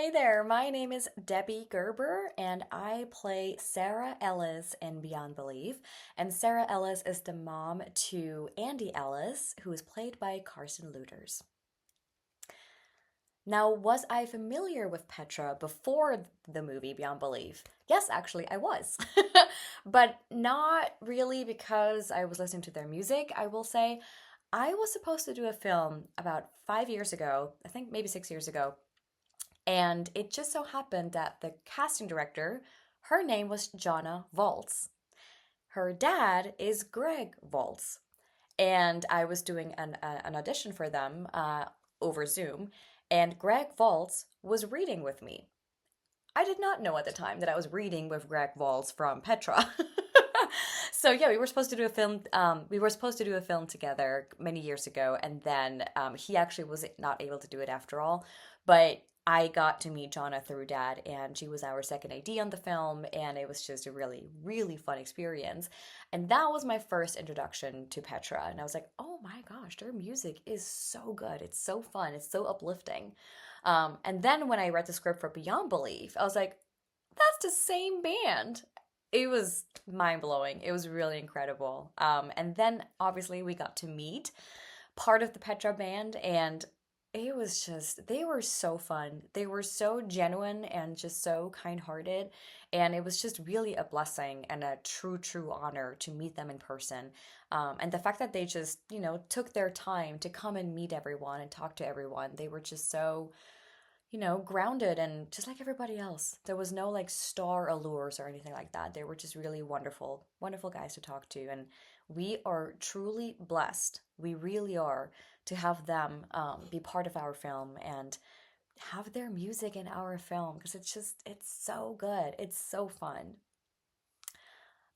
Hey there, my name is Debby Gerber, and I play Sarah Ellis in Beyond Belief. And Sarah Ellis is the mom to Andy Ellis, who is played by Carson Luters. Now, was I familiar with Petra before the movie Beyond Belief? Yes, actually, I was. But not really because I was listening to their music, I will say. I was supposed to do a film about 5 years ago, I think maybe 6 years ago, and it just so happened that the casting director, her name was Jonna Volz. Her dad is Greg Volz. And I was doing an audition for them over Zoom, and Greg Volz was reading with me. I did not know at the time that I was reading with Greg Volz from Petra. So yeah, we were supposed to do a film. We were supposed to do a film together many years ago, and then he actually was not able to do it after all. But I got to meet Jonna through Dad, and she was our second AD on the film, and it was just a really, really fun experience. And that was my first introduction to Petra, and I was like, oh my gosh, their music is so good. It's so fun. It's so uplifting. And then when I read the script for Beyond Belief, I was like, that's the same band. It was mind blowing. It was really incredible. And then obviously we got to meet part of the Petra band, and it was just, they were so fun. They were so genuine and just so kind hearted. And it was just really a blessing and a true, true honor to meet them in person. And the fact that they just, took their time to come and meet everyone and talk to everyone, they were just so grounded and just like everybody else. There was no like star allures or anything like that. They were just really wonderful, wonderful guys to talk to. And we are truly blessed. We really are to have them be part of our film and have their music in our film because it's so good. It's so fun.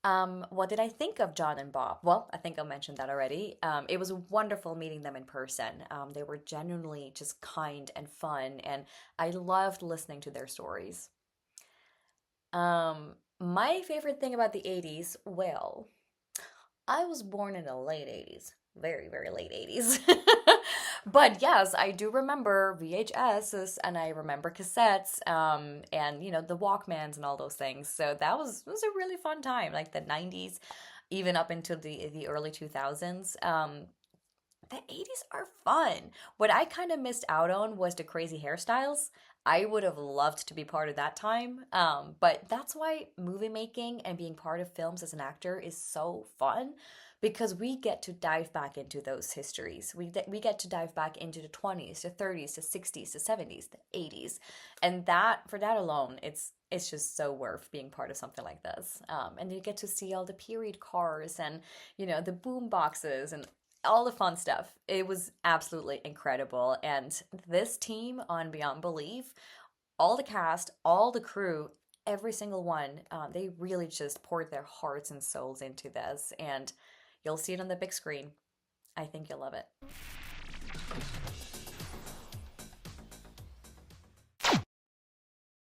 What did I think of John and Bob? Well, I think I mentioned that already. It was wonderful meeting them in person. They were genuinely just kind and fun, and I loved listening to their stories. My favorite thing about the 80s, well, I was born in the late 80s, very, very late 80s. But yes, I do remember VHSs and I remember cassettes, and the Walkmans and all those things. So that was a really fun time, like the 90s, even up into the early 2000s. The 80s are fun. What I kind of missed out on was the crazy hairstyles. I would have loved to be part of that time. But that's why movie making and being part of films as an actor is so fun because we get to dive back into those histories. We get to dive back into the 20s, the 30s, the 60s, the 70s, the 80s. And that for that alone, it's just so worth being part of something like this. And you get to see all the period cars and the boom boxes and all the fun stuff. It was absolutely incredible. And this team on Beyond Belief, all the cast, all the crew, every single one, they really just poured their hearts and souls into this. And you'll see it on the big screen. I think you'll love it.